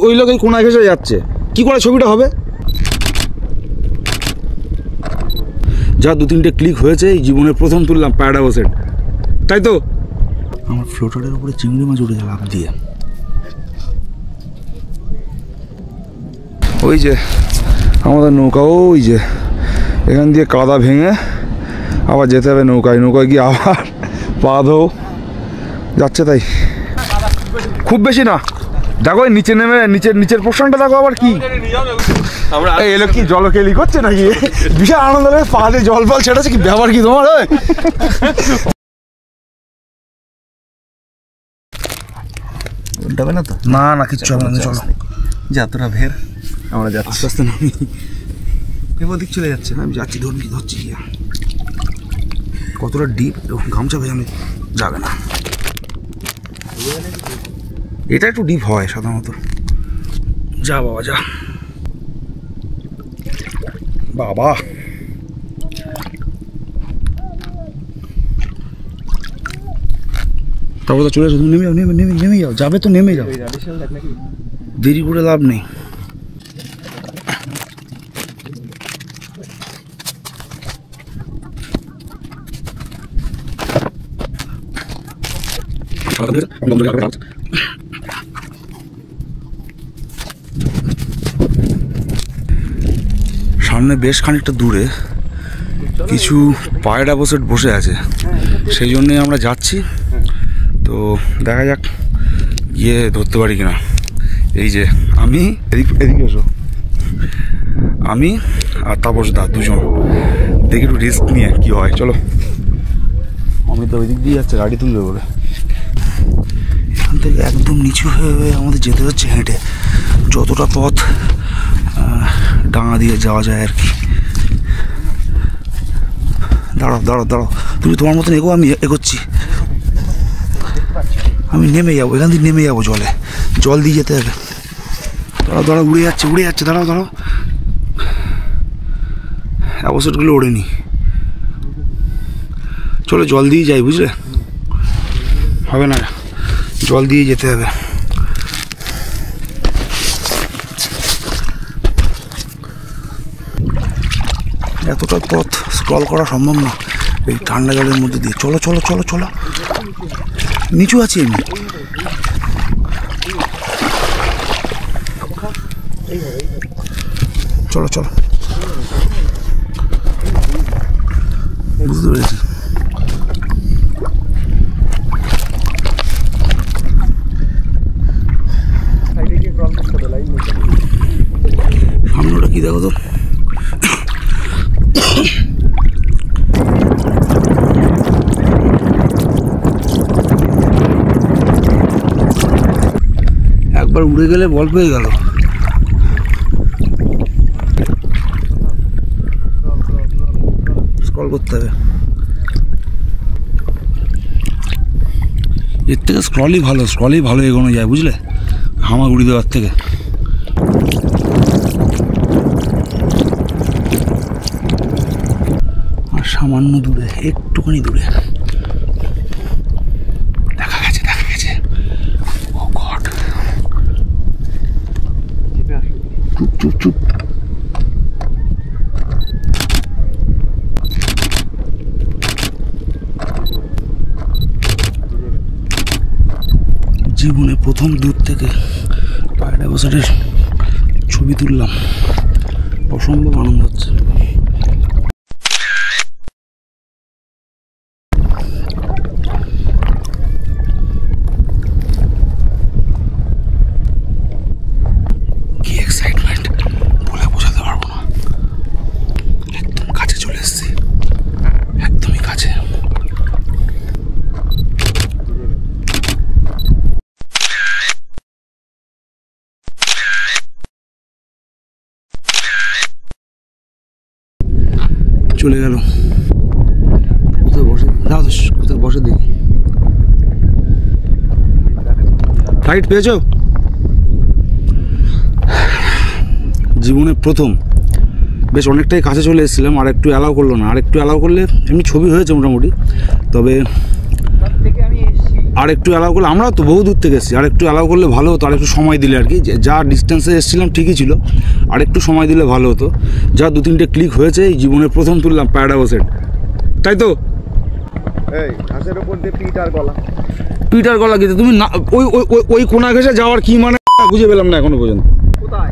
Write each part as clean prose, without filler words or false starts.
ওই লোক এই কোনা ঘেসে যাচ্ছে, কি করে ছবিটা হবে? যা 2-3টে ক্লিক হয়েছে, এই জীবনের প্রথম তুললাম প্যারাডাইসেট, তাই তো? আমার ফ্লোটারের উপরে চিংড়ি মাছ উঠে লাফ দিয়ে। ওই যে আমাদের নৌকা, ওই যে এখান দিয়ে কাদা ভেঙে আবার যেতে হবে নৌকায়, নৌকায় গিয়ে আবার পা ধো যাচ্ছে। তাই খুব বেশি না, দেখো নিচে নেমে নিচের পোর্শনটা দেখো আবার কি এলো, কি জলকেলি করছে নাকি? বিশাল আনন্দ লাগে, পা দিয়ে জল ফল ছেড়েছে, কি ব্যাপার কি তোমার? না তো, না কিচ্ছু হবে না, চলো যাত্রা ভের আমরা যাচ্ছি আস্তে আস্তে, নামি এবার দিক চলে যাচ্ছে। আমি যাচ্ছি, ধরছি কতটা ডিপ, গামছা ভেজানো যাবে না, এটা একটু ডিপ হয় সাধারণত। যা বাবা যা, বাবা তারপর তো চলে আসো, তুমি নেমে যাও, যাবে তো নেমে যাও, দেরি করে লাভ নেই। সামনে বেশ খানিকটা দূরে কিছু প্যারাডাইসেট বসে আছে, সেই জন্যই আমরা যাচ্ছি। তো দেখা যাক গিয়ে ধরতে পারি কিনা। এই যে আমি, এদিকে এসো, আমি আর তাপস দা দুজন, দেখি একটু রিস্ক নিয়ে কি হয়। চলো, আমি তো ওই দিক দিয়ে যাচ্ছে, গাড়ি তুলবে বলে। এখান থেকে একদম নিচু হয়ে আমাদের যেতে হচ্ছে হেঁটে, যতটা পথ ডাঙা দিয়ে যাওয়া যায় আর কি। দাঁড়াও, তুমি তোমার মতন এগো, আমি এগোচ্ছি। আমি নেমে যাবো, এখান থেকে নেমে যাবো জলে, জল দিয়ে যেতে হবে। দাঁড়াও, উড়ে যাচ্ছে, দাঁড়াও, অবসরগুলো ওড়েনি, চলো জল দিয়ে যাই, বুঝলে? হবে না, জল দিয়ে যেতে হবে। এতটা পথ স্ক্রল করা সম্ভব না এই ঠান্ডা জলের মধ্যে দিয়ে। চলো, নিচু আছি আমি। চলো বুঝতে পেরেছি। সামনেটা কি দেখো তো, একবার উড়ে গেলে বল পেয়ে গেল। স্ক্রল করতে হবে, এর থেকে স্ক্রলই ভালো এগোনো যায়, বুঝলে? হামাগুড়ি দেওয়ার থেকে। আর সামান্য দূরে, একটুখানি দূরে দেখা গেছে। ও গড, চুপ। জীবনে প্রথম দূর থেকে প্যারাডাইসেটের ছবি তুললাম, অসম্ভব আনন্দ হচ্ছে। কি এক্সাইটমেন্ট বলে বোঝাতে পারবো না, একদম কাছে চলে এসেছি, একদমই কাছে। চলে গেল, কোথায় বসে দিই। ফ্লাইট পেয়েছো? জীবনে প্রথম, বেশ অনেকটাই কাছে চলে এসেছিলাম, আর একটু অ্যালাউ করলো না, আর একটু অ্যালাউ করলে এমনি ছবি হয়েছে মোটামুটি, তবে আর একটু অ্যালাউ করলে, আমরা তো বহু দূর থেকে এসেছি, আর একটু অ্যালাউ করলে ভালো হতো, আর একটু সময় দিলে আর কি, যা ডিস্টেন্সে এসেছিলাম ঠিকই ছিল, আর একটু সময় দিলে ভালো হতো। যা 2-3টে ক্লিক হয়েছে, এই জীবনের প্রথম তুললাম প্যারাডাইসেট, তাই তো? এই ঘাসের উপর দিয়ে পিটার গলা, পিটার গলা গেছে তুমি না, ওই কোনা ঘেঁষে যাওয়ার কি মানে বুঝে পেলাম না এখনো পর্যন্ত। কোথায়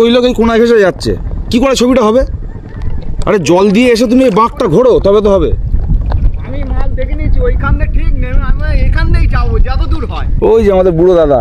ওই লোক এই কোনা ঘেঁষে যাচ্ছে, কি করে ছবিটা হবে? আরে জল দিয়ে এসে তুমি এই বাঁকটা ঘোরো, তবে তো হবে। আমি মাল দেখে নিয়েছি, ওইখান থেকে ঠিক নেই, আমরা এখান থেকেই যাবো যত দূর হয়। ওই যে আমাদের বুড়ো দাদা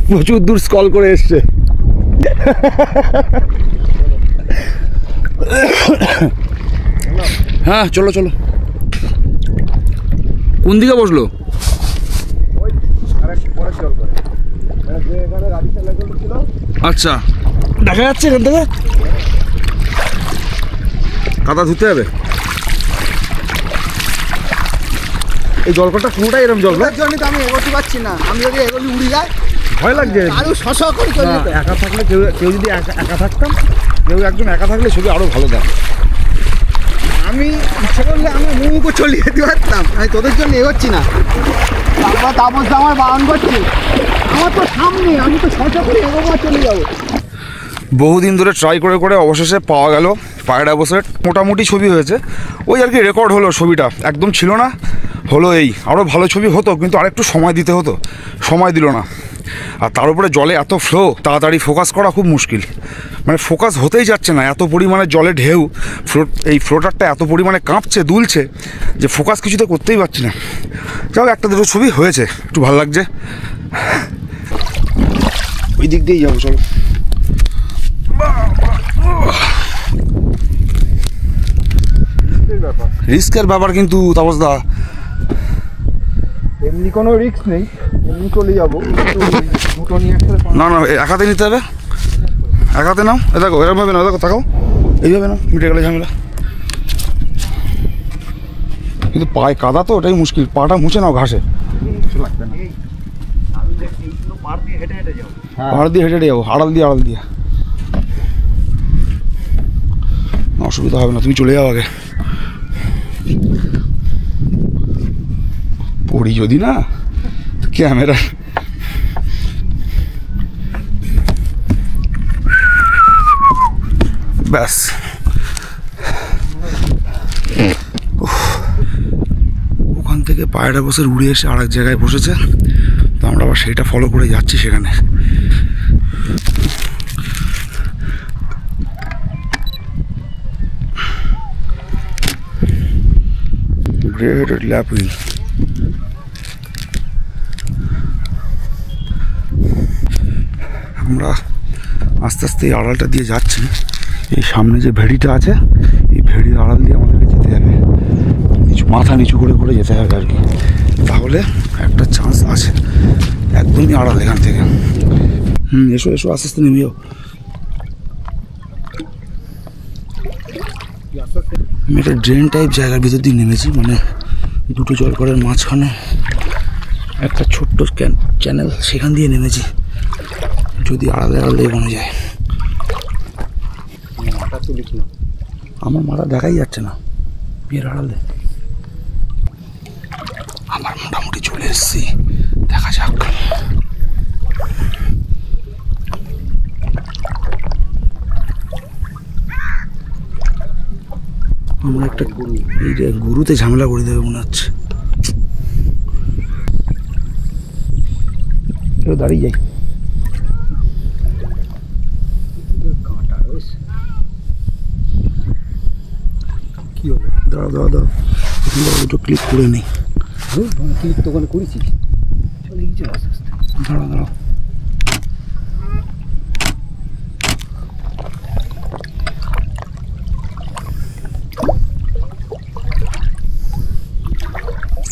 প্রচুর দূর স্কল করে এসছে। হ্যাঁ চলো চলো। কোন দিকে বসলো? ওই আরেকটু পরে জল করে যে এখানে গাড়ি চালাগুলো ছিল। আচ্ছা, দেখা যাচ্ছে এখান থেকে? কাদা ধুতে হবে। এই জলকটা পুরোটাই এরকম জল? এর জন্য তো আমি এগোতে পারছি না, আমি যদি এগোলে উড়ে যাই, ভয় লাগছে। আরো শশ করে চলে যেত। একা থাকলে কেউ যদি একা থাকতাম, কেউ একজন একা থাকলে ছবি আরো ভালো দেয়। আমি ইচ্ছে করলে আমি মুখও চলে যেতে পারতাম, আমি তোদের জন্য এগোচ্ছি না। তারপর তাপস আমার বারণ করছে, আমার তো সামনে, আমি তো শশ করে এগোবো আর চলে যাবো। বহুদিন ধরে ট্রাই করে করে অবশেষে পাওয়া গেল প্যারাডাইসেট। মোটামুটি ছবি হয়েছে, ওই আর কি রেকর্ড হলো। ছবিটা একদম ছিল না, হলো এই। আরও ভালো ছবি হতো, কিন্তু আরেকটু সময় দিতে হতো, সময় দিল না। আর তার উপরে জলে এত ফ্লো, তাড়াতাড়ি ফোকাস করা খুব মুশকিল, মানে ফোকাস হতেই যাচ্ছে না। এত পরিমাণে জলে ঢেউ, এই ফ্লোটারটা এত পরিমাণে কাঁপছে, দুলছে, যে ফোকাস কিছুতে করতেই পারছি না। যাও, একটা দুটো ছবি হয়েছে, একটু ভালো লাগছে। ওই দিক দিয়েই যাবো, চলো। রিস্কের ব্যাপার কিন্তু তাপসদা, এমনি কোনো রিস্ক নেই, এমনি চলে যাবো। দুটো নিয়ে না না, এক হাতে নিতে হবে, এক হাতে নাও। এ দেখো, এরকম ভাবে না, দেখো তাকাও, এইভাবে নাও, মিটে গেলে ঝামেলা। কিন্তু পায়ে কাদা তো, ওটাই মুশকিল, পাটা মুছে নাও ঘাসে, কিছু লাগবে না। পাড় দিয়ে হেঁটে হেঁটে যাবো। পাহাড় দিয়ে হেঁটে হেঁটে যাবো, আড়াল দিয়ে। অসুবিধা হবে না, তুমি চলে যাও আগে। পড়ি যদি না ক্যামেরা। ব্যাস, ওখান থেকে প্যারাডাইসেট উড়ে এসে আর এক জায়গায় বসেছে, তো আমরা আবার সেইটা ফলো করে যাচ্ছি সেখানে। গ্রে-হেডেড ল্যাপুইং। আমরা আস্তে আস্তে এই আড়ালটা দিয়ে যাচ্ছি। এই সামনে যে ভেড়িটা আছে, এই ভেড়ির আড়াল দিয়ে আমাদেরকে যেতে হবে, মাথা নিচু করে করে যেতে হবে আর কি, তাহলে একটা চান্স আছে। একদমই আড়াল এখান থেকে। এসো এসো, আস্তে আস্তে নেমেও। আমি একটা ড্রেন টাইপ জায়গার ভিতর দিয়ে নেমেছি, মানে দুটো জলকরের মাঝখানে একটা ছোট্ট চ্যানেল, সেখান দিয়ে নেমেছি। যদি আড়ালে আড়ালে এগোনো যায়। মাথা তুলিস না, আমার মাথা দেখাই যাচ্ছে না বিয়ের আড়ালে। আমার মোটামুটি চলে এসেছি, দেখা যাক। আমরা একটা এই যে গরুতে ঝামেলা করে দেবে মনে হচ্ছে। কেউ দাঁড়িয়ে যাই, কাঁটা রয়েছে। কি হবে? দাঁড়াও দাঁড়াও দাঁড়াও, দুটো ক্লিক করে নেই। ক্লিক তো ওখানে করেছিস, চলে গেছে আস্তে আস্তে। দাঁড়াও দাঁড়াও,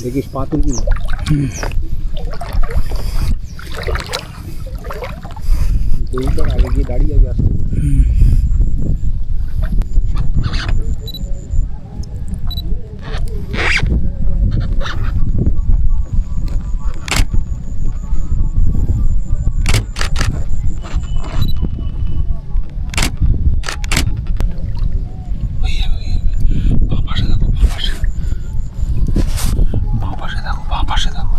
দেখিস পা তুলবি না, গরুটার আগে গিয়ে দাঁড়িয়ে যাবে আসতে। বাঁ পাশে দেখো,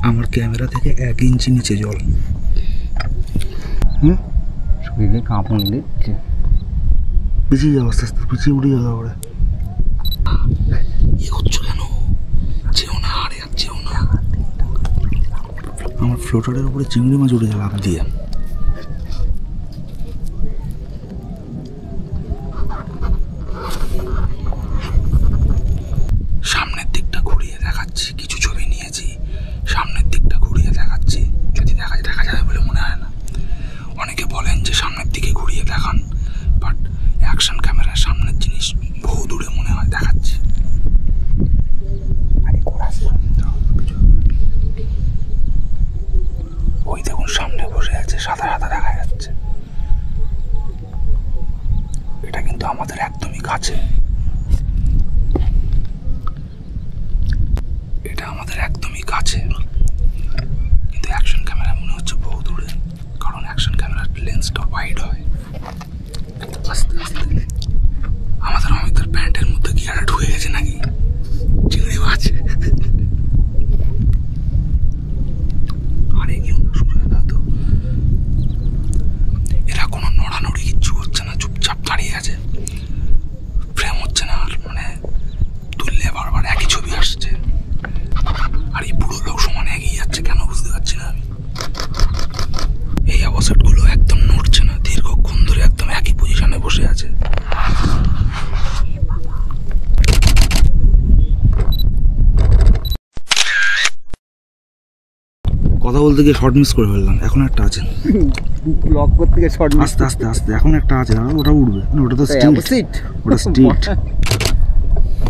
আমার ক্যামেরা থেকে 1 ইঞ্চি নিচে জল। শরীরে কাঁপন দিচ্ছে। পিছিয়ে যাও, আস্তে আস্তে পিছিয়ে উঠে যাও। ওরা ইয়ে করছো কেন? যেও না, আরে আর যেও না। আমার ফ্লোটারের উপরে চিংড়ি মাছ উঠে গেল লাফ দিয়ে। সামনের দিকটা ঘুরিয়ে দেখাচ্ছি, কিছু ছবি নিয়েছি, সামনের দিকটা ঘুরিয়ে দেখাচ্ছি। যদি দেখা যাবে বলে মনে হয় না। অনেকে বলেন যে সামনের দিকে ঘুরিয়ে দেখান, বাট অ্যাকশন ক্যামেরার সামনের জিনিস বহু দূরে মনে হয়। দেখাচ্ছি। ওই দেখুন সামনে বসে আছে, সাদা সাদা দেখা যাচ্ছে। এটা কিন্তু আমাদের একদমই কাছে, এটা আমাদের একদমই কাছে, কিন্তু অ্যাকশন ক্যামেরা মনে হচ্ছে বহু দূরে, কারণ অ্যাকশন ক্যামেরার লেন্সটা ওয়াইড হয়। আস্তে আস্তে আমাদের অমিতার প্যান্টের মধ্যে কি আর ঢুকে গেছে নাকি চিংড়ি মাছ? আরে কেউ না, সুযোগ দাও তো। এরা কোনো নড়ানড়ি কিচ্ছু করছে না, চুপচাপ দাঁড়িয়ে আছে। ফ্রেম হচ্ছে না, আর মানে তুললে বারবার একই ছবি আসছে। আর এই বুড়ো লোক সমানে এগিয়ে যাচ্ছে কেন বুঝতে পারছি না আমি। এই অবসেটগুলো একদম নড়ছে না, দীর্ঘক্ষণ ধরে একদম একই পজিশনে বসে আছে। কথা বলতে গিয়ে শর্ট মিস করে ফেললাম। এখন একটা আছে, ব্লক করতে গিয়ে শর্ট। আস্তে আস্তে আস্তে এখন একটা আছে, ওটা উঠবে না, ওটা তো স্টিট, ওটা স্টিট।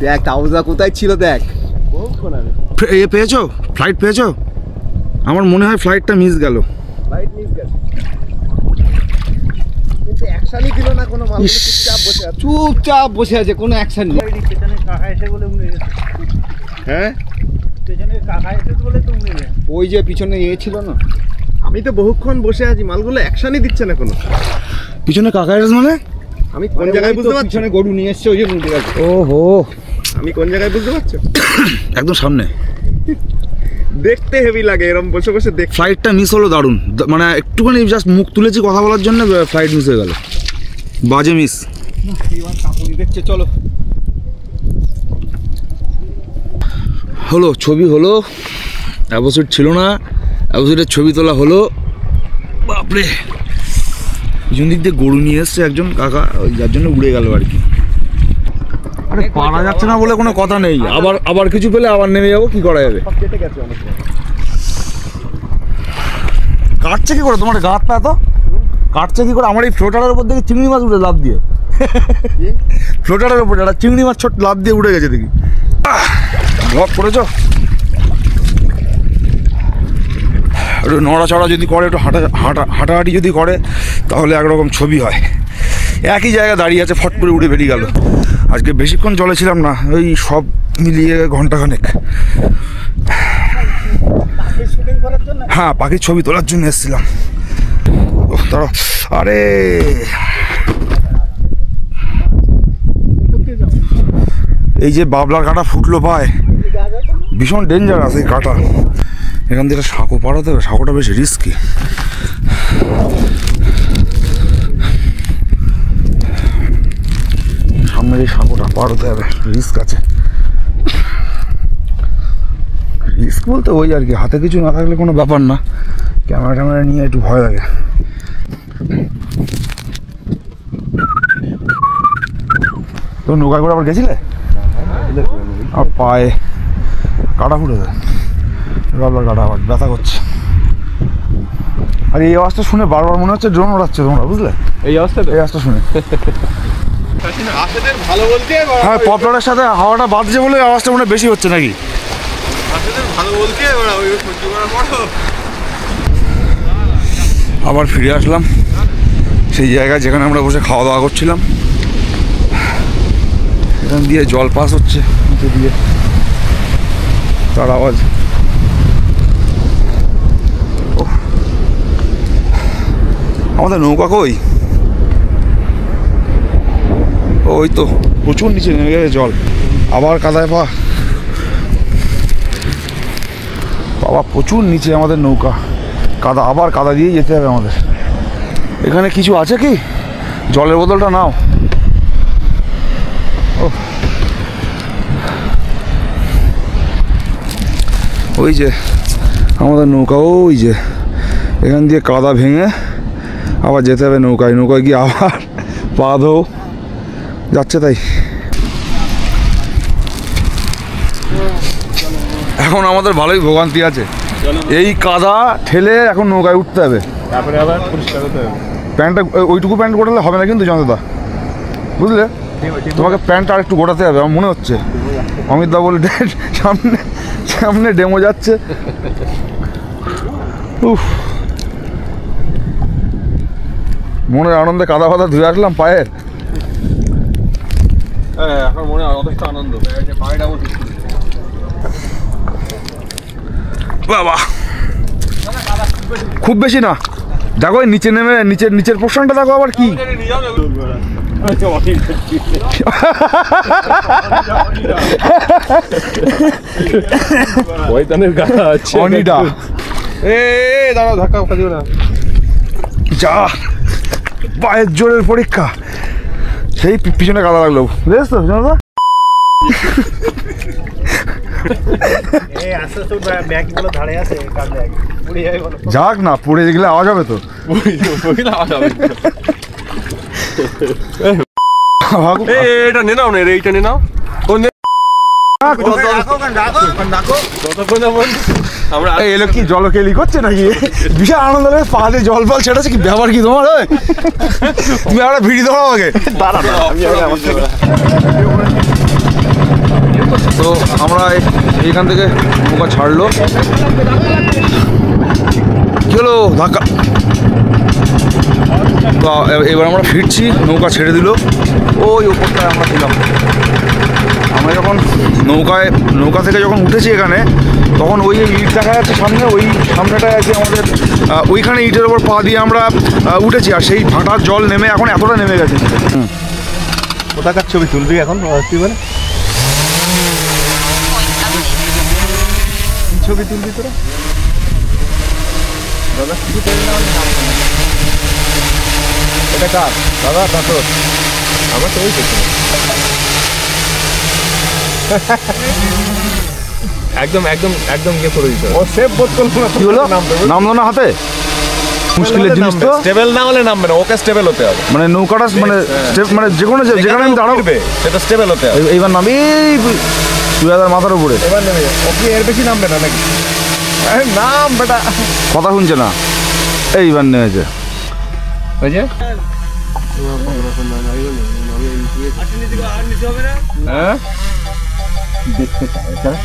দেখ টাউজা কোথায় ছিল দেখ। এ পেয়েছো? ফ্লাইট পেয়েছো? আমার মনে হয় ফ্লাইটটা মিস গেল। ফ্লাইট মিস গেল, কিন্তু অ্যাকশনই দিল না কোনো। মানুষ চুপচাপ বসে আছে, কোনো অ্যাকশন নেই। পেছনে কাকা এসে বলে উনি গেছে। হ্যাঁ, পেছনে কাকা এসে বলে তো উনি গেছে। ওই যে পিছনে ইয়ে ছিল না। আমি তো বহুক্ষণ বসে আছি, মালগুলো অ্যাকশনই দিচ্ছে না কোনো। পিছনে কাকা এসে মানে আমি কোন জায়গায় বুঝতে পারছি? পিছনে গরু নিয়ে এসছে, ওই যে উঠে গেছে। ওহো, আমি কোন জায়গায় বুঝতে পারছো? একদম সামনে। দেখতে হেভি লাগে এরকম বসে বসে দেখ। ফ্লাইটটা মিস হলো দারুণ, মানে একটুখানি জাস্ট মুখ তুলেছি কথা বলার জন্য, ফ্লাইট মিস হয়ে গেল, বাজে মিস। এবার কাপুনি দেখছে, চলো। হলো, ছবি হলো, অ্যাবোসিড ছিল না, অ্যাবোসিডের ছবি তোলা হলো। বাপরে, পিছন দিক দিয়ে গরু নিয়ে এসছে একজন কাকা, ওই যার জন্য উড়ে গেল আর কি। আরে পারা যাচ্ছে না বলে কোনো কথা নেই, আবার কিছু পেলে আবার নেমে যাবো, কি করা যাবে। কাটছে কি করে তোমার গাঁতটা? এত কাটছে কি করে? আমার এই ফ্লোটারের উপর দেখি চিংড়ি মাছ উঠে লাফ দিয়ে, ফ্লোটারের উপর একটা চিংড়ি মাছ ছোট লাফ দিয়ে উঠে গেছে দেখি। ব্লক করেছো? একটু নড়াচড়া যদি করে, একটু হাঁটাহাঁটি যদি করে, তাহলে একরকম ছবি হয়। একই জায়গায় দাঁড়িয়ে আছে, ফট করে উড়ে বেরিয়ে গেল। আজকে বেশিক্ষণ জলে ছিলাম না, ওই সব মিলিয়ে ঘন্টাখানেক। হ্যাঁ, পাখির ছবি তোলার জন্য এসেছিলাম। তারা আরে এই যে বাবলার কাঁটা ফুটলো পায়, ভীষণ ডেঞ্জারাস এই কাঁটা। এখান থেকে সাঁকো পাড়াতে হবে, সাঁকোটা বেশ রিস্কি। সামনের এই সাঁকোটা পাড়াতে হবে, রিস্ক আছে। রিস্ক বলতে ওই আর কি, হাতে কিছু না থাকলে কোনো ব্যাপার না, ক্যামেরা নিয়ে একটু ভয় লাগে। তো নৌকা করে আবার গেছিলে? আর পায়ে কাটা ফুটে যায়, বাবলার কাটা আবার ব্যথা করছে। আর এই আওয়াজটা শুনে বারবার মনে হচ্ছে ড্রোন ওড়াচ্ছে তোমরা, বুঝলে? এই আওয়াজটা শুনে ভালো বলতে, হ্যাঁ, পপলারের সাথে হাওয়াটা বাজছে বলে আওয়াজটা মনে বেশি হচ্ছে নাকি? ভালো বলতে আবার ফিরে আসলাম সেই জায়গায় যেখানে আমরা বসে খাওয়া দাওয়া করছিলাম। এখান দিয়ে জল পাস হচ্ছে নিচে দিয়ে, তার আওয়াজ। আমাদের নৌকা কই? ওই তো প্রচুর নিচে নেমে গেছে জল, আবার কাদায় পা বাবা প্রচুর নিচে আমাদের নৌকা, কাদা, আবার কাদা দিয়েই যেতে হবে আমাদের। এখানে কিছু আছে কি? জলের বোতলটা নাও। ও ওই যে আমাদের নৌকা, ওই যে এখান দিয়ে কাদা ভেঙে আবার যেতে হবে নৌকায়, নৌকায় গিয়ে আবার পা ধো যাচ্ছে। তাই এখন আমাদের ভালোই ভোগান্তি আছে, এই কাদা ঠেলে এখন নৌকায় উঠতে হবে, তারপরে আবার পরিষ্কার হতে হবে। প্যান্টটা ওইটুকু প্যান্ট গোটালে হবে না কিন্তু জনতা, বুঝলে? তোমাকে প্যান্টটা আর একটু গোটাতে হবে আমার মনে হচ্ছে। অমিত দা বলে সামনে সামনে ডেমো যাচ্ছে। উফ, মনের আনন্দে কাদা ফাদা ধুয়ে আসলাম পায়ের। হ্যাঁ, এখন মনে হয় যথেষ্ট আনন্দ। বাবা খুব বেশি না, দেখো নিচে নেমে নিচের পোর্শনটা দেখো আবার কি। অনিডা দাঁড়াও, ধাক্কা দিও না। যা পায়ের জোরের পরীক্ষা, সেই পিছনে কাদা লাগলো, বুঝেছ তো জনতা? যাক না, পড়ে গেলে আওয়াজ হবে তো। এটা নে নাও, এইটা নে নাও। এলো কি জলকেলি করছে নাকি? বিশাল আনন্দ লাগে, পা দিয়ে জল ফল ছেড়েছে, কি ব্যাপার কি তোমার? তুমি একটা ভিড়ি দাও আমাকে। তো আমরা এইখান থেকে নৌকা ছাড়লো, কি হলো ধাক্কা। তো এবার আমরা ফিরছি, নৌকা ছেড়ে দিল, ওই ওপরটায় আমরা ছিলাম। আমরা যখন নৌকা থেকে যখন উঠেছি এখানে, তখন ওই ইট দেখা যাচ্ছে সামনে, ওই সামনেটায় আছে আমাদের, ওইখানে ইটের ওপর পা দিয়ে আমরা উঠেছি। আর সেই ভাটার জল নেমে এখন এতটা নেমে গেছে। কোথাকার ছবি তুলবি এখন? ছবি তুলবি তোরা? দাদা এটা কার? দাদা তোর? আমার তো ওই একদম একদম একদম গিয়ে করে দিতে হবে। ও সেফ বোধ করলো না। কি হলো? নামলো না হাতে? মুশকিলের জিনিস তো। স্টেবল না হলে নামবে না, ওকে স্টেবল হতে হবে। মানে নৌকাটা মানে মানে যেখানে আমি দাঁড়াবে সেটা স্টেবল হতে হবে। এইবার নামে তুই মাথার উপরে, এবার নেমে যাবে। ও কি এর বেশি নামবে না নাকি? নাম বেটা, কথা শুনছে না। এইবার নেমেছে, ওই যে হ্যাঁ দেখতে চাই।